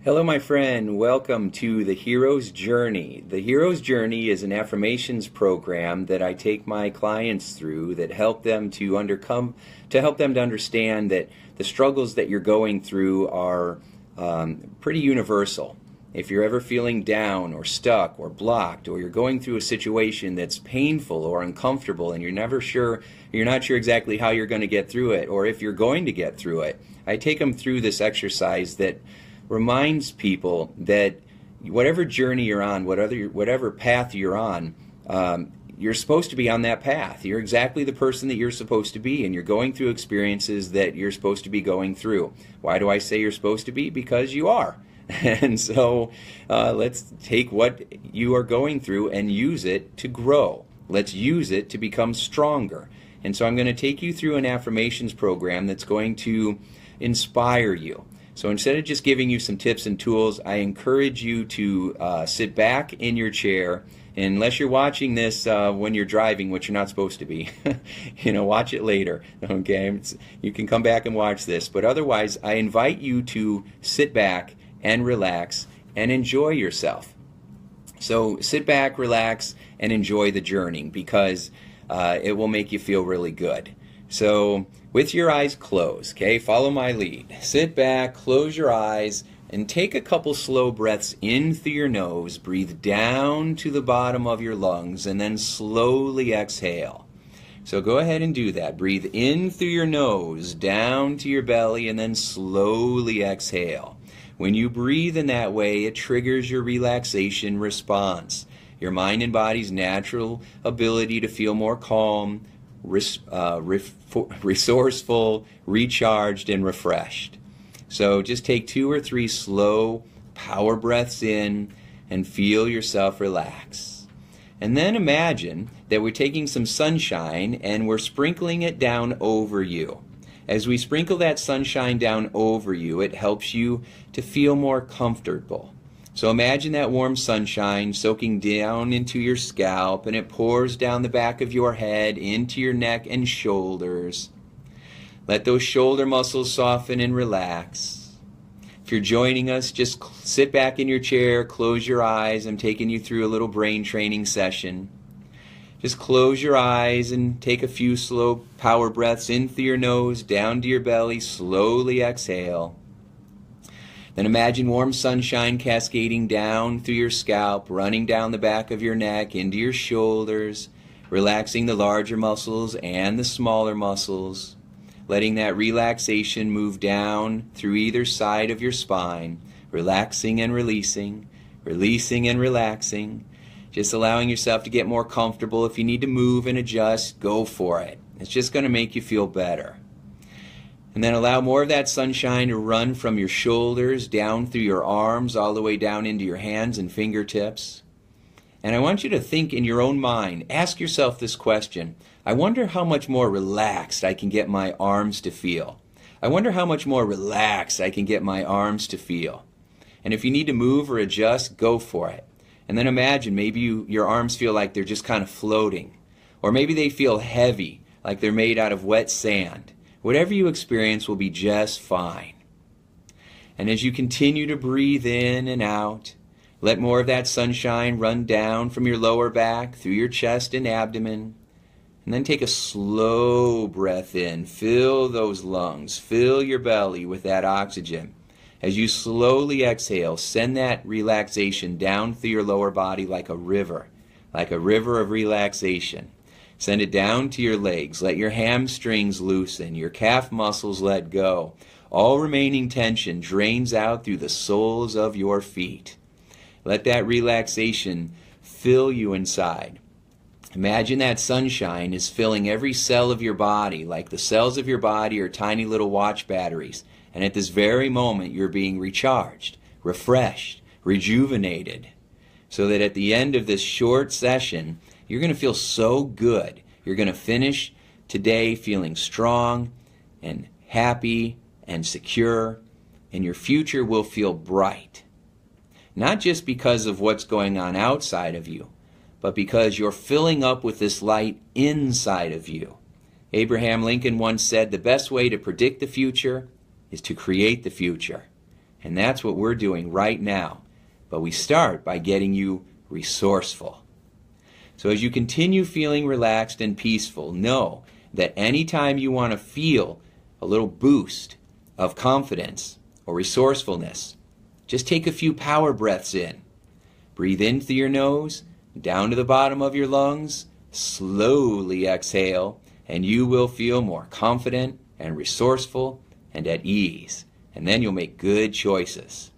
Hello, my friend. Welcome to The Hero's Journey. The Hero's Journey is an affirmations program that I take my clients through that help them to understand that the struggles that you're going through are pretty universal. If you're ever feeling down or stuck or blocked, or you're going through a situation that's painful or uncomfortable and you're not sure exactly how you're going to get through it, or if you're going to get through it, I take them through this exercise that reminds people that whatever journey you're on, whatever path you're on, you're supposed to be on that path. You're exactly the person that you're supposed to be, and you're going through experiences that you're supposed to be going through. Why do I say you're supposed to be? Because you are. And so let's take what you are going through and use it to grow. Let's use it to become stronger. And so I'm going to take you through an affirmations program that's going to inspire you. So instead of just giving you some tips and tools, I encourage you to sit back in your chair. And unless you're watching this when you're driving, which you're not supposed to be, watch it later. Okay, you can come back and watch this. But otherwise, I invite you to sit back and relax and enjoy yourself. So sit back, relax, and enjoy the journey, because it will make you feel really good. So with your eyes closed, okay, follow my lead. Sit back, close your eyes, and take a couple slow breaths in through your nose. Breathe down to the bottom of your lungs, and then slowly exhale. So go ahead and do that. Breathe in through your nose, down to your belly, and then slowly exhale. When you breathe in that way, it triggers your relaxation response, your mind and body's natural ability to feel more calm, resourceful, recharged, and refreshed. So just take 2 or 3 slow power breaths in and feel yourself relax. And then imagine that we're taking some sunshine and we're sprinkling it down over you. As we sprinkle that sunshine down over you, it helps you to feel more comfortable. So imagine that warm sunshine soaking down into your scalp, and it pours down the back of your head into your neck and shoulders. Let those shoulder muscles soften and relax. If you're joining us, just sit back in your chair, close your eyes. I'm taking you through a little brain training session. Just close your eyes and take a few slow power breaths in through your nose, down to your belly, slowly exhale. Then imagine warm sunshine cascading down through your scalp, running down the back of your neck, into your shoulders, relaxing the larger muscles and the smaller muscles, letting that relaxation move down through either side of your spine, relaxing and releasing, releasing and relaxing, just allowing yourself to get more comfortable. If you need to move and adjust, go for it. It's just going to make you feel better. And then allow more of that sunshine to run from your shoulders down through your arms, all the way down into your hands and fingertips. And I want you to think in your own mind. Ask yourself this question. I wonder how much more relaxed I can get my arms to feel. I wonder how much more relaxed I can get my arms to feel. And if you need to move or adjust, go for it. And then imagine maybe your arms feel like they're just kind of floating. Or maybe they feel heavy, like they're made out of wet sand. Whatever you experience will be just fine. And as you continue to breathe in and out, let more of that sunshine run down from your lower back through your chest and abdomen. And then take a slow breath in. Fill those lungs. Fill your belly with that oxygen. As you slowly exhale, send that relaxation down through your lower body like a river of relaxation. Send it down to your legs. Let your hamstrings loosen. Your calf muscles let go. All remaining tension drains out through the soles of your feet. Let that relaxation fill you inside. Imagine that sunshine is filling every cell of your body, like the cells of your body are tiny little watch batteries. And at this very moment, you're being recharged, refreshed, rejuvenated, so that at the end of this short session, you're going to feel so good. You're going to finish today feeling strong and happy and secure, and your future will feel bright. Not just because of what's going on outside of you, but because you're filling up with this light inside of you. Abraham Lincoln once said, the best way to predict the future is to create the future. And that's what we're doing right now. But we start by getting you resourceful. So as you continue feeling relaxed and peaceful, know that anytime you want to feel a little boost of confidence or resourcefulness, just take a few power breaths in. Breathe in through your nose, down to the bottom of your lungs, slowly exhale, and you will feel more confident and resourceful and at ease. And then you'll make good choices.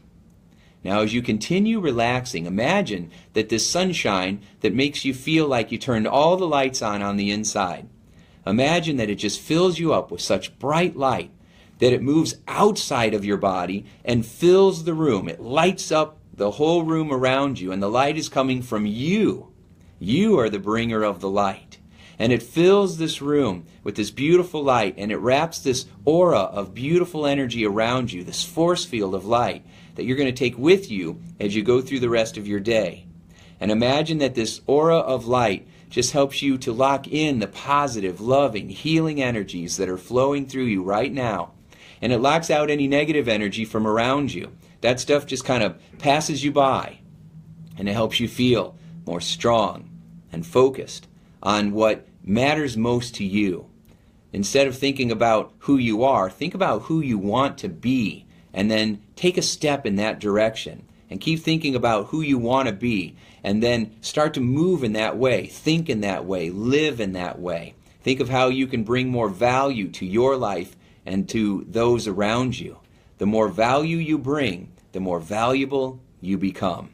Now, as you continue relaxing, imagine that this sunshine that makes you feel like you turned all the lights on the inside. Imagine that it just fills you up with such bright light that it moves outside of your body and fills the room. It lights up the whole room around you, and the light is coming from you. You are the bringer of the light. And it fills this room with this beautiful light, and it wraps this aura of beautiful energy around you, this force field of light that you're going to take with you as you go through the rest of your day. And imagine that this aura of light just helps you to lock in the positive, loving, healing energies that are flowing through you right now. And it locks out any negative energy from around you. That stuff just kind of passes you by. And it helps you feel more strong and focused on what matters most to you. Instead of thinking about who you are, think about who you want to be, and then take a step in that direction. And keep thinking about who you want to be, and then start to move in that way, think in that way, live in that way. Think of how you can bring more value to your life and to those around you. The more value you bring, the more valuable you become.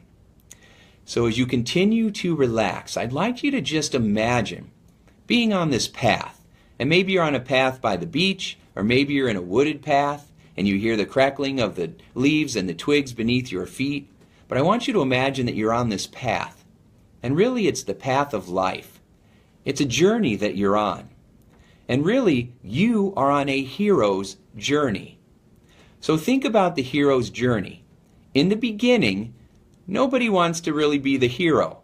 So as you continue to relax, I'd like you to just imagine being on this path. And maybe you're on a path by the beach, or maybe you're in a wooded path, and you hear the crackling of the leaves and the twigs beneath your feet. But I want you to imagine that you're on this path. And really, it's the path of life. It's a journey that you're on. And really, you are on a hero's journey. So think about the hero's journey. In the beginning, nobody wants to really be the hero.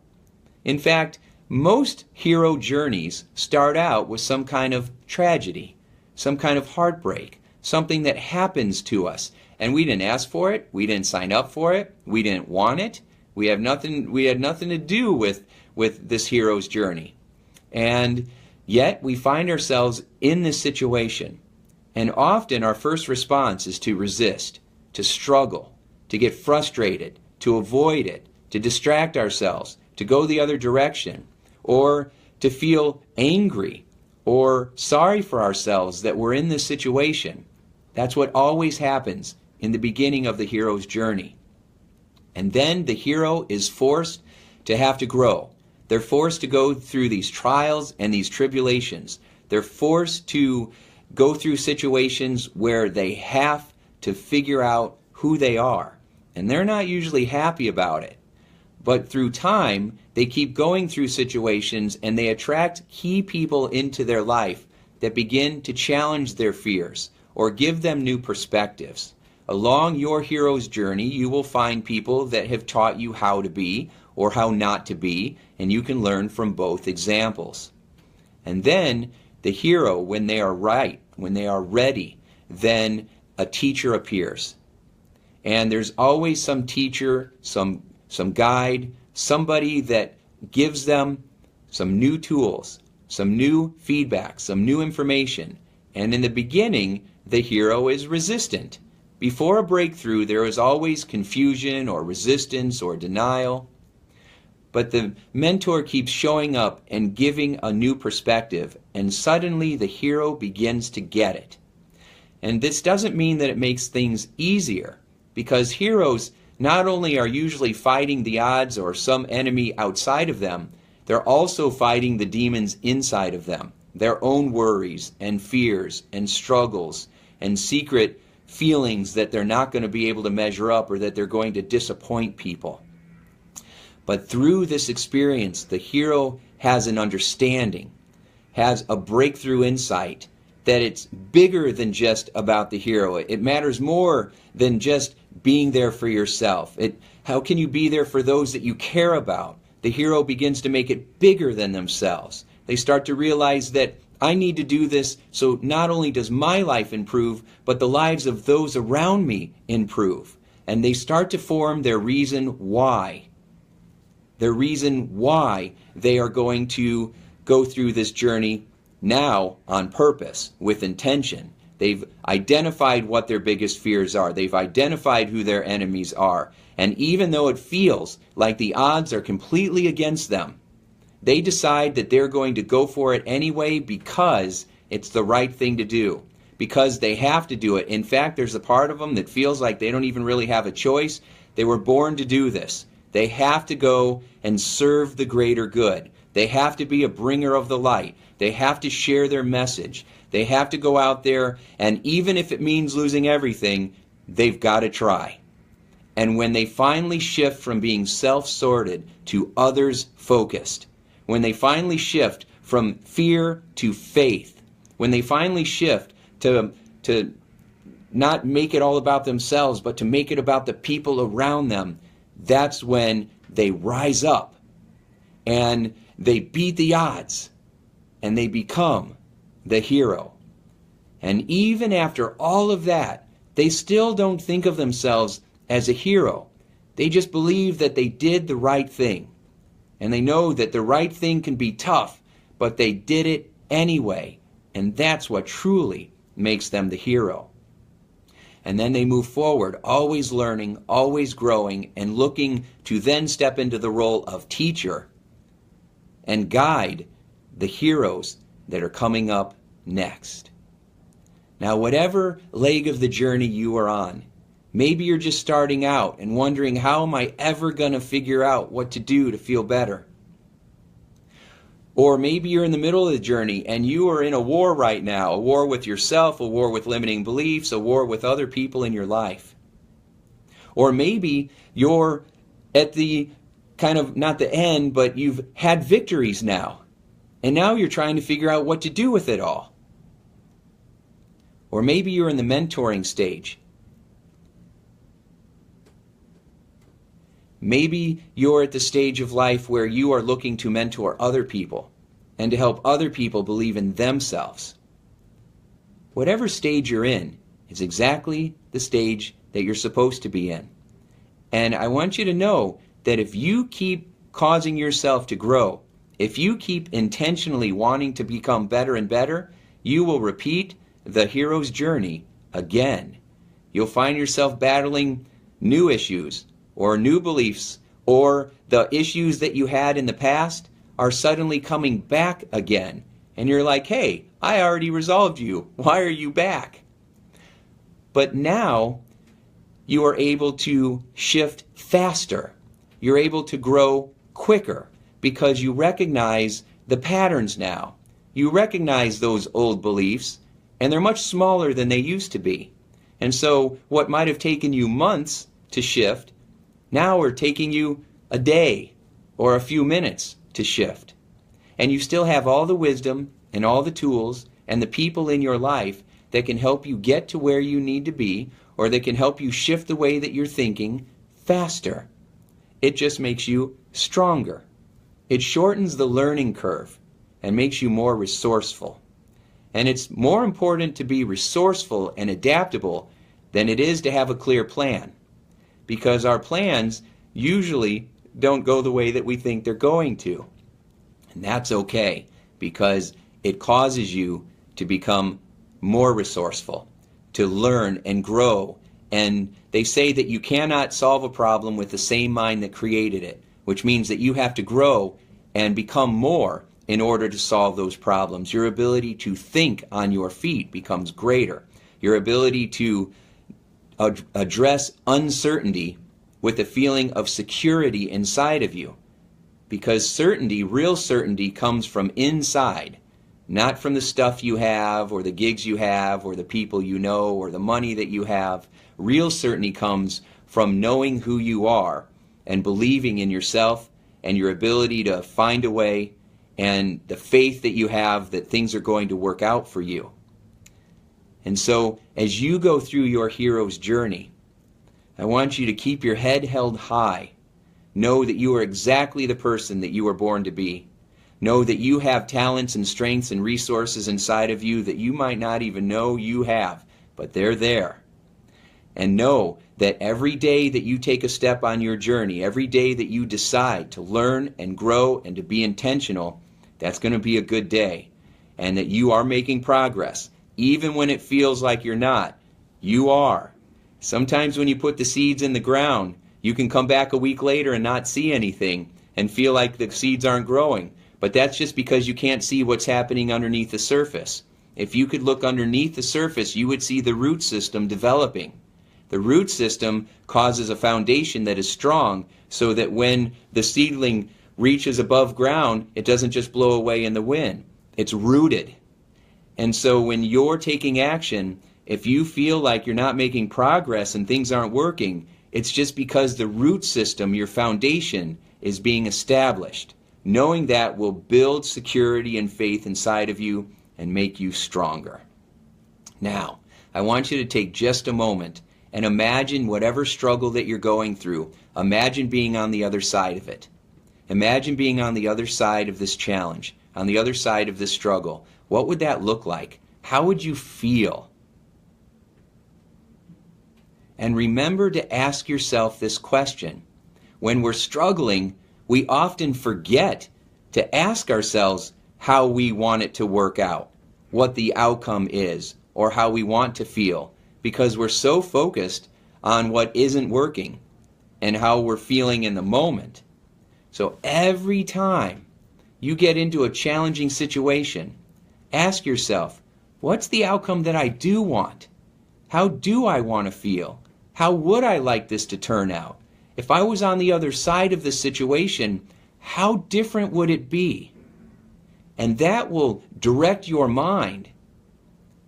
In fact, most hero journeys start out with some kind of tragedy, some kind of heartbreak, something that happens to us. And we didn't ask for it, we didn't sign up for it, we didn't want it, we had nothing to do with this hero's journey. And yet we find ourselves in this situation. And often our first response is to resist, to struggle, to get frustrated, to avoid it, to distract ourselves, to go the other direction, or to feel angry or sorry for ourselves that we're in this situation. That's what always happens in the beginning of the hero's journey. And then the hero is forced to have to grow. They're forced to go through these trials and these tribulations. They're forced to go through situations where they have to figure out who they are. And they're not usually happy about it. But through time, they keep going through situations and they attract key people into their life that begin to challenge their fears or give them new perspectives. Along your hero's journey, you will find people that have taught you how to be or how not to be, and you can learn from both examples. And then the hero, when they are right, when they are ready, then a teacher appears. And there's always some teacher, some guide, somebody that gives them some new tools, some new feedback, some new information. And in the beginning, the hero is resistant. Before a breakthrough, there is always confusion or resistance or denial. But the mentor keeps showing up and giving a new perspective, and suddenly the hero begins to get it. And this doesn't mean that it makes things easier, because heroes not only are usually fighting the odds or some enemy outside of them, they're also fighting the demons inside of them, their own worries and fears and struggles and secret feelings that they're not going to be able to measure up or that they're going to disappoint people. But through this experience, the hero has an understanding, has a breakthrough insight that it's bigger than just about the hero. It matters more than just being there for yourself. How can you be there for those that you care about? The hero begins to make it bigger than themselves. They start to realize that I need to do this so not only does my life improve, but the lives of those around me improve. and they start to form their reason why. Their reason why they are going to go through this journey now on purpose, with intention. They've identified what their biggest fears are. They've identified who their enemies are. And even though it feels like the odds are completely against them, they decide that they're going to go for it anyway because it's the right thing to do, because they have to do it. In fact, there's a part of them that feels like they don't even really have a choice. They were born to do this. They have to go and serve the greater good. They have to be a bringer of the light. They have to share their message. They have to go out there, and even if it means losing everything, they've got to try. And when they finally shift from being self-sorted to others-focused, when they finally shift from fear to faith, when they finally shift to not make it all about themselves, but to make it about the people around them, that's when they rise up and they beat the odds and they become the hero. And even after all of that, they still don't think of themselves as a hero. They just believe that they did the right thing. And they know that the right thing can be tough, but they did it anyway. And that's what truly makes them the hero. And then they move forward, always learning, always growing, and looking to then step into the role of teacher and guide the heroes that are coming up next. Now, whatever leg of the journey you are on, maybe you're just starting out and wondering, how am I ever going to figure out what to do to feel better? Or maybe you're in the middle of the journey and you are in a war right now, a war with yourself, a war with limiting beliefs, a war with other people in your life. Or maybe you're at the kind of, not the end, but you've had victories now. And now you're trying to figure out what to do with it all. Or maybe you're in the mentoring stage. Maybe you're at the stage of life where you are looking to mentor other people and to help other people believe in themselves. Whatever stage you're in is exactly the stage that you're supposed to be in. And I want you to know that if you keep causing yourself to grow, if you keep intentionally wanting to become better and better, you will repeat the hero's journey again. You'll find yourself battling new issues or new beliefs, or the issues that you had in the past are suddenly coming back again. And you're like, hey, I already resolved you. Why are you back? But now you are able to shift faster. You're able to grow quicker because you recognize the patterns now. You recognize those old beliefs, and they're much smaller than they used to be. And so what might have taken you months to shift now are taking you a day or a few minutes to shift. And you still have all the wisdom and all the tools and the people in your life that can help you get to where you need to be, or that can help you shift the way that you're thinking faster. It just makes you stronger. It shortens the learning curve and makes you more resourceful. And it's more important to be resourceful and adaptable than it is to have a clear plan. Because our plans usually don't go the way that we think they're going to. And that's okay, because it causes you to become more resourceful, to learn and grow. And they say that you cannot solve a problem with the same mind that created it, which means that you have to grow and become more in order to solve those problems. Your ability to think on your feet becomes greater. Your ability to address uncertainty with a feeling of security inside of you. Because certainty, real certainty, comes from inside, not from the stuff you have or the gigs you have or the people you know or the money that you have. Real certainty comes from knowing who you are and believing in yourself and your ability to find a way and the faith that you have that things are going to work out for you. And so, as you go through your hero's journey, I want you to keep your head held high. Know that you are exactly the person that you were born to be. Know that you have talents and strengths and resources inside of you that you might not even know you have, but they're there. And know that every day that you take a step on your journey, every day that you decide to learn and grow and to be intentional, that's going to be a good day. And that you are making progress. Even when it feels like you're not, you are. Sometimes when you put the seeds in the ground, you can come back a week later and not see anything and feel like the seeds aren't growing. But that's just because you can't see what's happening underneath the surface. If you could look underneath the surface, you would see the root system developing. The root system causes a foundation that is strong so that when the seedling reaches above ground, it doesn't just blow away in the wind. It's rooted. And so when you're taking action, if you feel like you're not making progress and things aren't working, it's just because the root system, your foundation, is being established. Knowing that will build security and faith inside of you and make you stronger. Now, I want you to take just a moment and imagine whatever struggle that you're going through. Imagine being on the other side of it. Imagine being on the other side of this challenge, on the other side of this struggle. What would that look like? How would you feel? And remember to ask yourself this question. When we're struggling, we often forget to ask ourselves how we want it to work out, what the outcome is, or how we want to feel, because we're so focused on what isn't working and how we're feeling in the moment. So every time you get into a challenging situation, ask yourself, what's the outcome that I do want? How do I want to feel? How would I like this to turn out? If I was on the other side of the situation, how different would it be? And that will direct your mind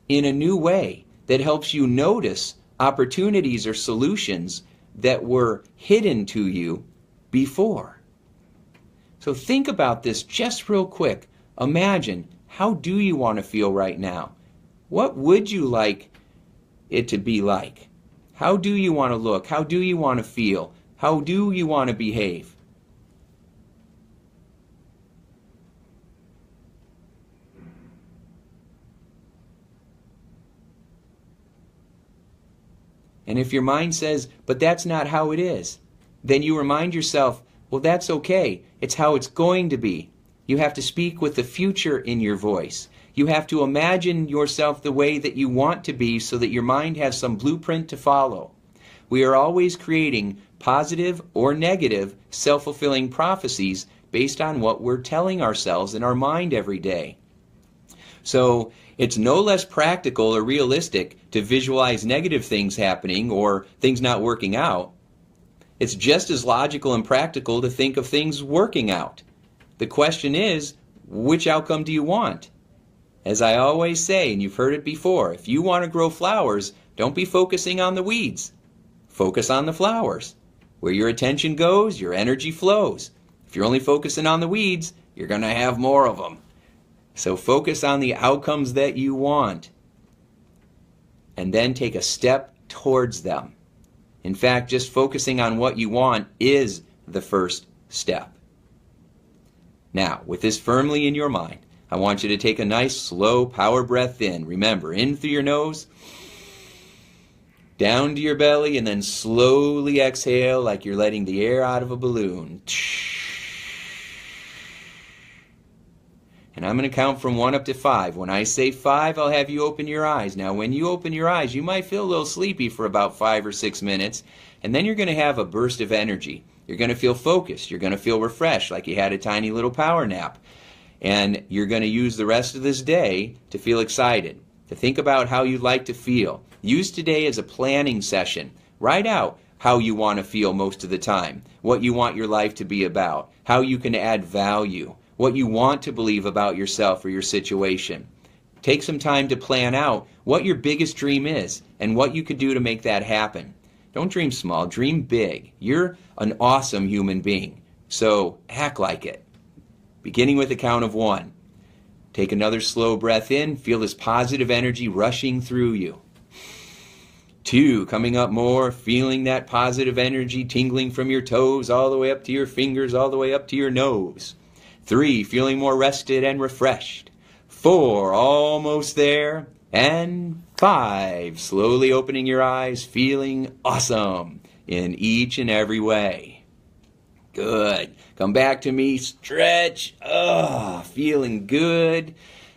in a new way that helps you notice opportunities or solutions that were hidden to you before. So think about this just real quick. Imagine, how do you want to feel right now? What would you like it to be like? How do you want to look? How do you want to feel? How do you want to behave? And if your mind says, but that's not how it is, then you remind yourself, well, that's okay. It's how it's going to be. You have to speak with the future in your voice. You have to imagine yourself the way that you want to be so that your mind has some blueprint to follow. We are always creating positive or negative self-fulfilling prophecies based on what we're telling ourselves in our mind every day. So it's no less practical or realistic to visualize negative things happening or things not working out. It's just as logical and practical to think of things working out. The question is, which outcome do you want? As I always say, and you've heard it before, if you want to grow flowers, don't be focusing on the weeds. Focus on the flowers. Where your attention goes, your energy flows. If you're only focusing on the weeds, you're going to have more of them. So focus on the outcomes that you want, and then take a step towards them. In fact, just focusing on what you want is the first step. Now, with this firmly in your mind, I want you to take a nice, slow power breath in. Remember, in through your nose, down to your belly, and then slowly exhale like you're letting the air out of a balloon. And I'm going to count from 1 up to 5. When I say 5, I'll have you open your eyes. Now, when you open your eyes, you might feel a little sleepy for about 5 or 6 minutes, and then you're going to have a burst of energy. You're going to feel focused. You're going to feel refreshed, like you had a tiny little power nap. And you're going to use the rest of this day to feel excited, to think about how you'd like to feel. Use today as a planning session. Write out how you want to feel most of the time, what you want your life to be about, how you can add value, what you want to believe about yourself or your situation. Take some time to plan out what your biggest dream is and what you could do to make that happen. Don't dream small, dream big. You're an awesome human being, so act like it. Beginning with a count of 1. Take another slow breath in, feel this positive energy rushing through you. 2, coming up more, feeling that positive energy tingling from your toes all the way up to your fingers, all the way up to your nose. 3, feeling more rested and refreshed. 4, almost there. and 5. Slowly opening your eyes, feeling awesome in each and every way. Good. Come back to me, stretch. Feeling good.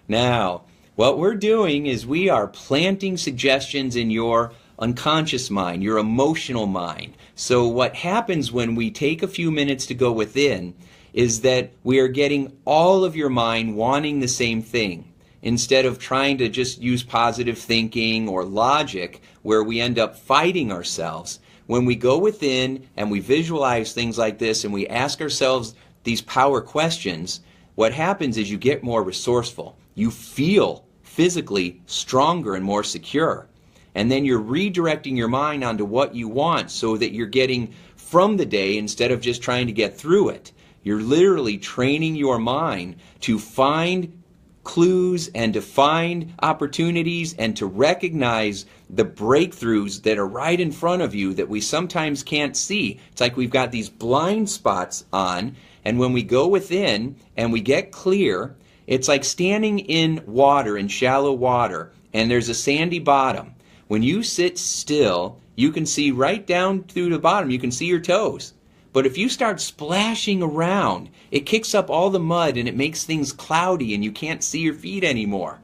Now, what we're doing is we are planting suggestions in your unconscious mind, your emotional mind. So what happens when we take a few minutes to go within is that we are getting all of your mind wanting the same thing, instead of trying to just use positive thinking or logic where we end up fighting ourselves. When we go within and we visualize things like this and we ask ourselves these power questions, what happens is you get more resourceful. You feel physically stronger and more secure. And then you're redirecting your mind onto what you want so that you're getting from the day instead of just trying to get through it. You're literally training your mind to find clues and to find opportunities and to recognize the breakthroughs that are right in front of you that we sometimes can't see. It's like we've got these blind spots on, and when we go within and we get clear, it's like standing in water, in shallow water, and there's a sandy bottom. When you sit still, you can see right down through the bottom. You can see your toes. But if you start splashing around, it kicks up all the mud and it makes things cloudy and you can't see your feet anymore.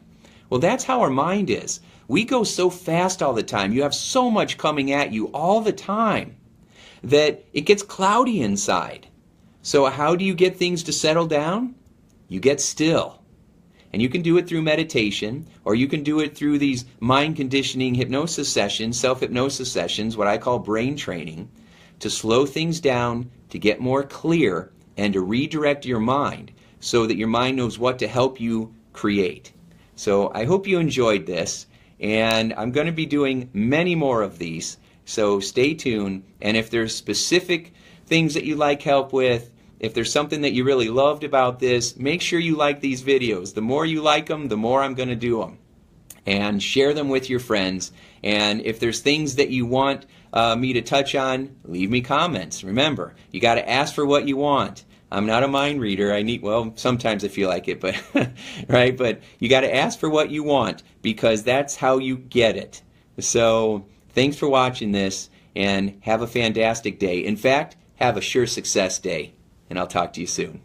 Well, that's how our mind is. We go so fast all the time. You have so much coming at you all the time that it gets cloudy inside. So how do you get things to settle down? You get still. And you can do it through meditation, or you can do it through these mind conditioning hypnosis sessions, self-hypnosis sessions, what I call brain training, to slow things down, to get more clear, and to redirect your mind so that your mind knows what to help you create. So I hope you enjoyed this, and I'm going to be doing many more of these, so stay tuned. And if there's specific things that you'd like help with, if there's something that you really loved about this, make sure you like these videos. The more you like them, the more I'm going to do them. And share them with your friends. And if there's things that you want me to touch on, leave me comments. Remember, you got to ask for what you want. I'm not a mind reader. Well, sometimes I feel like it, but right? But you got to ask for what you want, because that's how you get it. So thanks for watching this, and have a fantastic day. In fact, have a sure success day, and I'll talk to you soon.